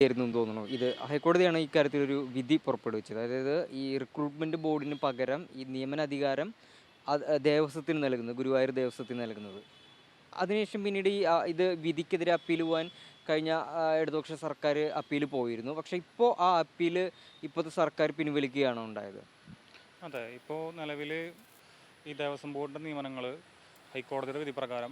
ആയിരുന്നു എന്ന് തോന്നുന്നു. ഇത് ഹൈക്കോടതിയാണ് ഇക്കാര്യത്തിലൊരു വിധി പുറപ്പെടുവിച്ചത്. അതായത് ഈ റിക്രൂട്ട്മെന്റ് ബോർഡിന് പകരം ഈ നിയമന അധികാരം ദേവസ്വത്തിന് നൽകുന്നത്, ഗുരുവായൂർ ദേവസ്വത്തിന് നൽകുന്നത്. അതിനുശേഷം പിന്നീട് ഇത് വിധിക്കെതിരെ അപ്പീൽ പോകാൻ കഴിഞ്ഞ ഇടതുപക്ഷ സർക്കാർ അപ്പീൽ പോയിരുന്നു. പക്ഷേ ഇപ്പോൾ ആ അപ്പീൽ ഇപ്പോഴത്തെ സർക്കാർ പിൻവലിക്കുകയാണോ ഉണ്ടായത്? അതെ, ഇപ്പോൾ നിലവിൽ ഈ ദേവസ്വം ബോർഡിൻ്റെ നിയമനങ്ങൾ ഹൈക്കോടതിയുടെ വിധി പ്രകാരം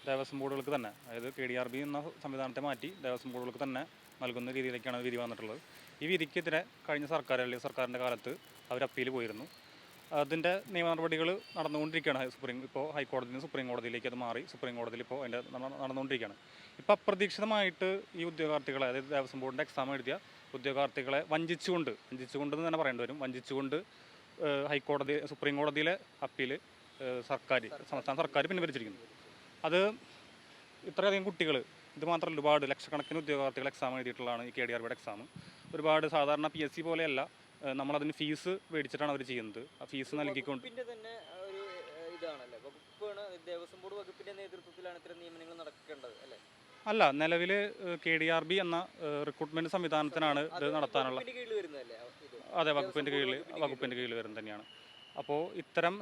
ദേവസ്വം ബോർഡുകൾക്ക് തന്നെ, അതായത് KDRB എന്ന സംവിധാനത്തെ മാറ്റി ദേവസ്വം ബോർഡുകൾക്ക് തന്നെ നൽകുന്ന രീതിയിലേക്കാണ് വിധി വന്നിട്ടുള്ളത്. ഈ വിധിക്കെതിരെ കഴിഞ്ഞ സർക്കാർ, അല്ലെങ്കിൽ സർക്കാരിൻ്റെ കാലത്ത് അവർ അപ്പീൽ പോയിരുന്നു. അതിൻ്റെ നിയമ നടപടികൾ നടന്നുകൊണ്ടിരിക്കുകയാണ്. ഇപ്പോൾ ഹൈക്കോടതിയിൽ നിന്ന് സുപ്രീം കോടതിയിലേക്ക് അത് മാറി. സുപ്രീം കോടതിയിൽ ഇപ്പോൾ അതിൻ്റെ നടന്നുകൊണ്ടിരിക്കുകയാണ്. ഇപ്പോൾ അപ്രതീക്ഷിതമായിട്ട് ഈ ഉദ്യോഗാർത്ഥികളെ, അതായത് ദേവസ്വം ബോർഡിൻ്റെ എക്സാം എഴുതിയ ഉദ്യോഗാർത്ഥികളെ വഞ്ചിച്ചുകൊണ്ട് എന്ന് തന്നെ പറയേണ്ടി വരും, വഞ്ചിച്ചുകൊണ്ട് സുപ്രീം കോടതിയിലെ അപ്പീൽ സംസ്ഥാന സർക്കാർ പിൻവലിച്ചിരിക്കുന്നു. അത് ഇത്രയധികം കുട്ടികൾ, ഇത് മാത്രമല്ല ഒരുപാട് ലക്ഷക്കണക്കിന് ഉദ്യോഗാർത്ഥികൾ എക്സാം എഴുതിയിട്ടുള്ളതാണ് ഈ KDRBയുടെ എക്സാം. ഒരുപാട് സാധാരണ PSC പോലെയല്ല, നമ്മളതിന് ഫീസ് മേടിച്ചിട്ടാണ് അവർ ചെയ്യുന്നത്. ആ ഫീസ് നൽകിക്കൊണ്ട് തന്നെ ഒരു ഇതാണല്ലേ, വകുപ്പാണ്, ദേവസ്വം ബോർഡ് വകുപ്പിന്റെ നേതൃത്വത്തിലാണ് ഇത്തരം നിയമനങ്ങൾ നടക്കേണ്ടത് അല്ലേ? അല്ല, നിലവിൽ KDRB എന്ന റിക്രൂട്ട്മെൻറ്റ് സംവിധാനത്തിനാണ് ഇത് നടത്താനുള്ള. അതെ, വകുപ്പിൻ്റെ കീഴിൽ വരുന്നത് തന്നെയാണ്. അപ്പോൾ ഇത്തരം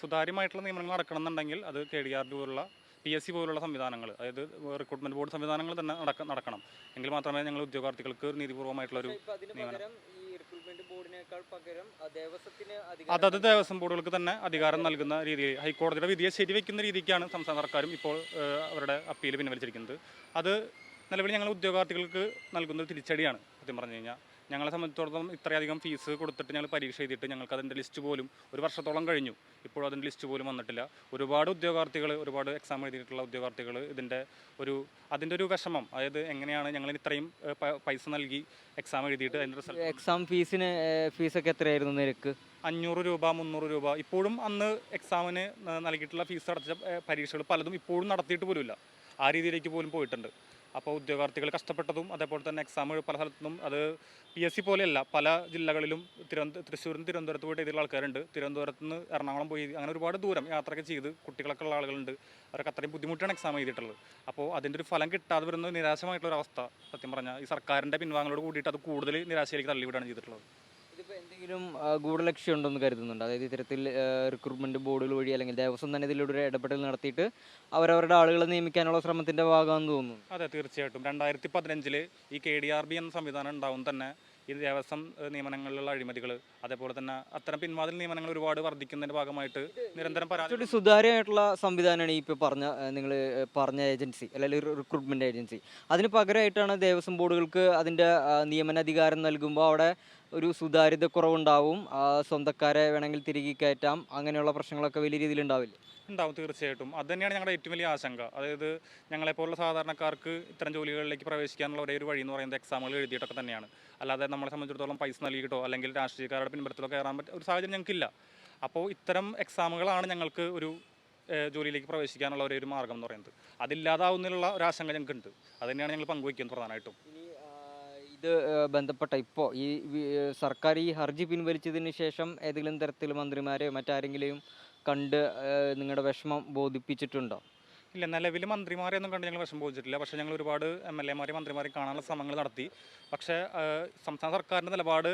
സുതാര്യമായിട്ടുള്ള നിയമനങ്ങൾ നടക്കണമെന്നുണ്ടെങ്കിൽ അത് KDRB പോലുള്ള PSC പോലുള്ള സംവിധാനങ്ങൾ, അതായത് റിക്രൂട്ട്മെൻറ്റ് ബോർഡ് സംവിധാനങ്ങൾ തന്നെ നടക്കണം. എങ്കിൽ മാത്രമേ ഞങ്ങൾ ഉദ്യോഗാർത്ഥികൾക്ക് ഒരു നീതിപൂർവ്വമായിട്ടുള്ളൊരു നിയമനം. അതത് ദേവസ്വം ബോർഡുകൾക്ക് തന്നെ അധികാരം നൽകുന്ന രീതിയിൽ ഹൈക്കോടതിയുടെ വിധിയെ ശരിവെക്കുന്ന രീതിക്കാണ് സംസ്ഥാന സർക്കാരും ഇപ്പോൾ അവരുടെ അപ്പീൽ പിൻവലിച്ചിരിക്കുന്നത്. അത് നിലവിൽ ഞങ്ങൾ ഉദ്യോഗാർത്ഥികൾക്ക് നൽകുന്ന ഒരു തിരിച്ചടിയാണ്. സത്യം പറഞ്ഞു കഴിഞ്ഞാൽ ഞങ്ങളെ സംബന്ധിച്ചിടത്തോളം ഇത്രയധികം ഫീസ് കൊടുത്തിട്ട് ഞങ്ങൾ പരീക്ഷ എഴുതിയിട്ട് ഞങ്ങൾക്ക് അതിൻ്റെ ലിസ്റ്റ് പോലും ഒരു വർഷത്തോളം കഴിഞ്ഞു, ഇപ്പോഴും അതിൻ്റെ ലിസ്റ്റ് പോലും വന്നിട്ടില്ല. ഒരുപാട് എക്സാം എഴുതിയിട്ടുള്ള ഉദ്യോഗാർത്ഥികൾ അതിൻ്റെ ഒരു വിഷമം, അതായത് എങ്ങനെയാണ് ഞങ്ങൾ ഇത്രയും പൈസ നൽകി എക്സാം എഴുതിയിട്ട് അതിൻ്റെ റിസൾട്ട്. എക്സാം ഫീസൊക്കെ എത്രയായിരുന്നു നിരക്ക്? 500 രൂപ, 300 രൂപ. ഇപ്പോഴും അന്ന് എക്സാമിന് നൽകിയിട്ടുള്ള ഫീസ് അടച്ച പരീക്ഷകൾ പലതും ഇപ്പോഴും നടത്തിയിട്ട് പോലുമില്ല. ആ രീതിയിലേക്ക് പോലും പോയിട്ടുണ്ട്. അപ്പോൾ ഉദ്യോഗാർത്ഥികൾ കഷ്ടപ്പെട്ടതും, അതേപോലെ തന്നെ എക്സാം പല സ്ഥലത്തും അത് PSC പോലെയല്ല, പല ജില്ലകളിലും തൃശ്ശൂരിൽ നിന്ന് തിരുവനന്തപുരത്ത് പോയിട്ട് എഴുതിയുള്ള ആൾക്കാരുണ്ട്. തിരുവനന്തപുരത്ത് നിന്ന് എറണാകുളം പോയി അങ്ങനെ ഒരുപാട് ദൂരം യാത്രയൊക്കെ ചെയ്ത് കുട്ടികളൊക്കെ ഉള്ള ആളുകളുണ്ട്. അവരൊക്കെ അത്രയും ബുദ്ധിമുട്ടാണ് എക്സാം എഴുതിയിട്ടുള്ളത്. അപ്പോൾ അതിൻ്റെ ഒരു ഫലം കിട്ടാതെ വരുന്ന നിരാശമായിട്ടുള്ളൊരവസ്ഥ, സത്യം പറഞ്ഞാൽ ഈ സർക്കാരിൻ്റെ പിൻവാങ്ങലോട് കൂടിയിട്ട് അത് കൂടുതൽ നിരാശയിലേക്ക് തള്ളിവിടാണ് ചെയ്തിട്ടുള്ളത്. ഇതിപ്പോൾ എന്തെങ്കിലും ഗൂഢലക്ഷ്യം ഉണ്ടെന്ന് കരുതുന്നുണ്ട്? അതായത് ഇത്തരത്തിൽ റിക്രൂട്ട്മെന്റ് ബോർഡുകൾ വഴി അല്ലെങ്കിൽ ദേവസ്വം തന്നെ ഇതിലൂടെ ഇടപെടൽ നടത്തിയിട്ട് അവരവരുടെ ആളുകളെ നിയമിക്കാനുള്ള ശ്രമത്തിന്റെ ഭാഗമാണെന്ന് തോന്നുന്നു. അതെ, തീർച്ചയായിട്ടും. 2015 ഈ KDRB എന്ന സംവിധാനം ഉണ്ടാവും തന്നെ ഈ ദേവസ്വം നിയമനങ്ങളിലുള്ള അഴിമതികൾ, അതേപോലെ തന്നെ അത്തരം പിൻവാതിൽ നിയമനങ്ങൾ ഒരുപാട് വർദ്ധിക്കുന്നതിൻ്റെ ഭാഗമായിട്ട് നിരന്തരം പരാതി. സുതാര്യമായിട്ടുള്ള സംവിധാനമാണ് ഈ ഇപ്പോൾ നിങ്ങൾ പറഞ്ഞ ഏജൻസി അല്ലെങ്കിൽ റിക്രൂട്ട്മെന്റ് ഏജൻസി. അതിന് പകരമായിട്ടാണ് ദേവസ്വം ബോർഡുകൾക്ക് അതിൻ്റെ നിയമനാധികാരം നൽകുമ്പോൾ അവിടെ ഒരു സുതാര്യത കുറവുണ്ടാവും, സ്വന്തക്കാരെ വേണമെങ്കിൽ തിരികെ കയറ്റാം, അങ്ങനെയുള്ള പ്രശ്നങ്ങളൊക്കെ വലിയ രീതിയിൽ ഉണ്ടാവില്ല. ഉണ്ടാവും, തീർച്ചയായിട്ടും. അത് തന്നെയാണ് ഞങ്ങളുടെ ഏറ്റവും വലിയ ആശങ്ക. അതായത് ഞങ്ങളെപ്പോലുള്ള സാധാരണക്കാർക്ക് ഇത്തരം ജോലികളിലേക്ക് പ്രവേശിക്കാനുള്ള ഒരേ ഒരു വഴി എന്ന് പറയുന്നത് എക്സാമുകൾ എഴുതിയിട്ടൊക്കെ തന്നെയാണ്. അല്ലാതെ നമ്മളെ സംബന്ധിച്ചിടത്തോളം പൈസ നൽകിയിട്ടോ അല്ലെങ്കിൽ രാഷ്ട്രീയക്കാരുടെ പിൻബലത്തിലോ കയറാൻ പറ്റുന്ന ഒരു സാഹചര്യം ഞങ്ങൾക്കില്ല. അപ്പോൾ ഇത്തരം എക്സാമുകളാണ് ഞങ്ങൾക്ക് ഒരു ജോലിയിലേക്ക് പ്രവേശിക്കാനുള്ള ഒരേ ഒരു മാർഗം എന്ന് പറയുന്നത്. അതില്ലാതാവുന്നതിലുള്ള ഒരു ആശങ്ക ഞങ്ങൾക്കുണ്ട്. അത് തന്നെയാണ് ഞങ്ങൾ പങ്കുവയ്ക്കുന്നത് പ്രധാനമായിട്ടും. ഇത് ബന്ധപ്പെട്ട ഇപ്പോൾ ഈ സർക്കാർ ഈ ഹർജി പിൻവലിച്ചതിന് ശേഷം ഏതെങ്കിലും തരത്തിൽ മന്ത്രിമാരെയോ മറ്റാരെങ്കിലും കണ്ട് നിങ്ങളുടെ വിഷമം ബോധിപ്പിച്ചിട്ടുണ്ടോ? ഇല്ല, നിലവിൽ മന്ത്രിമാരെയൊന്നും കണ്ട് ഞങ്ങൾ വിഷമം ബോധിച്ചിട്ടില്ല. പക്ഷേ ഞങ്ങൾ ഒരുപാട് MLA-മാരെയും മന്ത്രിമാരെയും കാണാനുള്ള ശ്രമങ്ങൾ നടത്തി. പക്ഷേ സംസ്ഥാന സർക്കാരിൻ്റെ നിലപാട്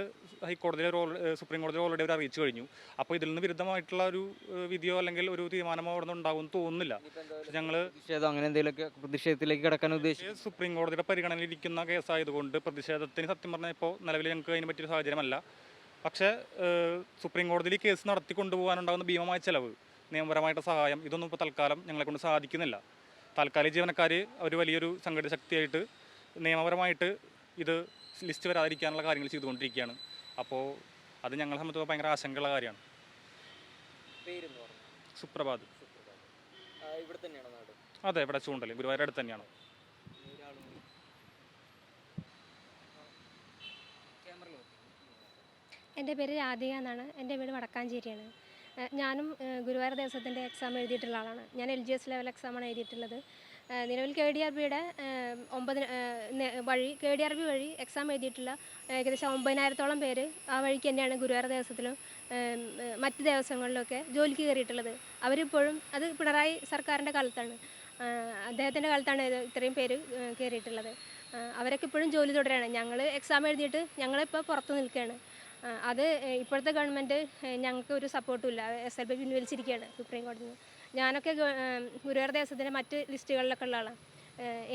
സുപ്രീം കോടതിയിൽ ഓൾറെഡി അവർ അറിയിച്ചു കഴിഞ്ഞു. അപ്പോൾ ഇതിൽ നിന്ന് വിരുദ്ധമായിട്ടുള്ള ഒരു വിധിയോ അല്ലെങ്കിൽ ഒരു തീരുമാനമോ അവിടെ നിന്ന് ഉണ്ടാകുമെന്ന് തോന്നുന്നില്ല. ഞങ്ങൾ അങ്ങനെ എന്തെങ്കിലുമൊക്കെ പ്രതിഷേധത്തിലേക്ക് കിടക്കാൻ ഉദ്ദേശിച്ചു. സുപ്രീം കോടതിയുടെ പരിഗണനയിലിരിക്കുന്ന കേസായതുകൊണ്ട് പ്രതിഷേധത്തിന് സത്യം പറഞ്ഞാൽ ഇപ്പോൾ നിലവിൽ ഞങ്ങൾക്ക് അതിന് പറ്റിയൊരു സാഹചര്യമല്ല. പക്ഷേ സുപ്രീം കോടതിയിൽ കേസ് നടത്തി കൊണ്ടുപോകാനുണ്ടാകുന്ന ഭീമമായ ചിലവ്, നിയമപരമായിട്ട് സഹായം, ഇതൊന്നും ഇപ്പോൾ തൽക്കാലം ഞങ്ങളെ കൊണ്ട് സാധിക്കുന്നില്ല. താൽക്കാലിക ജീവനക്കാർ ഒരു വലിയൊരു സംഘടിത ശക്തിയായിട്ട് നിയമപരമായിട്ട് ഇത് ലിസ്റ്റ് വരാതിരിക്കാനുള്ള കാര്യങ്ങൾ ചെയ്തുകൊണ്ടിരിക്കുകയാണ്. അപ്പോൾ അത് ഞങ്ങളെ സംബന്ധിച്ച് ഭയങ്കര ആശങ്കയുള്ള കാര്യമാണ്. സുപ്രഭാത്. അതെ, ഇവിടെ ചൂണ്ടൽ, ഗുരുവായൂർ അടുത്ത് തന്നെയാണ്. എൻ്റെ പേര് രാധിക എന്നാണ്. എൻ്റെ വീട് വടക്കാഞ്ചേരിയാണ്. ഞാനും ഗുരുവായൂർ ദേവസ്വത്തിൻ്റെ എക്സാം എഴുതിയിട്ടുള്ള ആളാണ്. ഞാൻ LGS ലെവൽ എക്സാമാണ് എഴുതിയിട്ടുള്ളത്. നിലവിൽ KDRBയുടെ KDRB വഴി എക്സാം എഴുതിയിട്ടുള്ള ഏകദേശം 9000-ഓളം പേര് ആ വഴിക്ക് തന്നെയാണ് ഗുരുവായൂർ ദേവസ്വത്തിലും മറ്റ് ദേവസ്വങ്ങളിലൊക്കെ ജോലിക്ക് കയറിയിട്ടുള്ളത്. അവരിപ്പോഴും അത് പിണറായി സർക്കാരിൻ്റെ കാലത്താണ്, അദ്ദേഹത്തിൻ്റെ കാലത്താണ് ഇത്രയും പേര് കയറിയിട്ടുള്ളത്. അവരൊക്കെ ഇപ്പോഴും ജോലി തുടരുകയാണ്. ഞങ്ങൾ എക്സാം എഴുതിയിട്ട് ഞങ്ങളിപ്പോൾ പുറത്ത് നിൽക്കുകയാണ്. അത് ഇപ്പോഴത്തെ ഗവൺമെൻറ് ഞങ്ങൾക്ക് ഒരു സപ്പോർട്ടും ഇല്ല. SLP പിൻവലിച്ചിരിക്കുകയാണ് സുപ്രീം കോടതിയിൽ നിന്ന്. ഞാനൊക്കെ ഗുരുവായൂർ ദേവസ്വത്തിൻ്റെ മറ്റ് ലിസ്റ്റുകളിലൊക്കെ ഉള്ള ആളാണ്.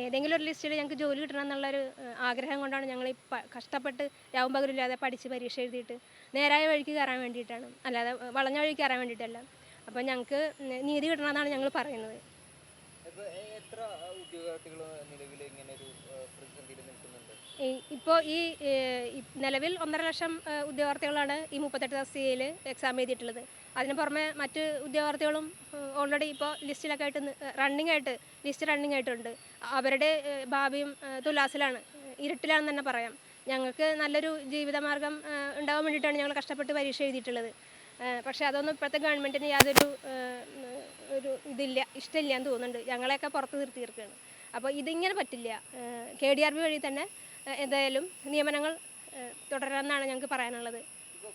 ഏതെങ്കിലും ഒരു ലിസ്റ്റിൽ ഞങ്ങൾക്ക് ജോലി കിട്ടണം എന്നുള്ളൊരു ആഗ്രഹം കൊണ്ടാണ് ഞങ്ങൾ ഈ കഷ്ടപ്പെട്ട് രാവും പകലില്ലാതെ പഠിച്ച് പരീക്ഷ എഴുതിയിട്ട് നേരായ വഴിക്ക് കയറാൻ വേണ്ടിയിട്ടാണ്, അല്ലാതെ വളഞ്ഞ വഴിക്ക് കയറാൻ വേണ്ടിയിട്ടല്ല. അപ്പോൾ ഞങ്ങൾക്ക് നീതി കിട്ടണമെന്നാണ് ഞങ്ങൾ പറയുന്നത്. എത്ര ഉദ്യോഗാർത്ഥികൾ നിലവിൽ ഇങ്ങനെ ഒരു പ്രതിസന്ധിയിൽ നിൽക്കുന്നുണ്ട്? ഇപ്പോൾ ഈ നിലവിൽ 1.5 ലക്ഷം ഉദ്യോഗാർത്ഥികളാണ് ഈ 38 തസ്തികയിൽ എക്സാം എഴുതിയിട്ടുള്ളത്. അതിന് പുറമെ മറ്റ് ഉദ്യോഗാർത്ഥികളും ഓൾറെഡി ഇപ്പോൾ ലിസ്റ്റിലൊക്കെ ആയിട്ട് ലിസ്റ്റ് റണ്ണിങ് ആയിട്ടുണ്ട്. അവരുടെ ഭാവിയും തുലാസിലാണ്, ഇരുട്ടിലാണെന്ന് തന്നെ പറയാം. ഞങ്ങൾക്ക് നല്ലൊരു ജീവിതമാർഗം ഉണ്ടാകാൻ വേണ്ടിയിട്ടാണ് ഞങ്ങൾ കഷ്ടപ്പെട്ട് പരീക്ഷ എഴുതിയിട്ടുള്ളത്. പക്ഷേ അതൊന്നും ഇപ്പോഴത്തെ ഗവൺമെൻറ്റിന് യാതൊരു ഇഷ്ടമില്ല എന്ന് തോന്നുന്നുണ്ട്. ഞങ്ങളെയൊക്കെ പുറത്ത് നിർത്തിയിരിക്കുകയാണ്. അപ്പോൾ ഇതിങ്ങനെ പറ്റില്ല. KDRB വഴി തന്നെ എന്തായാലും നിയമനങ്ങൾ തുടരാമെന്നാണ് ഞങ്ങൾക്ക് പറയാനുള്ളത്.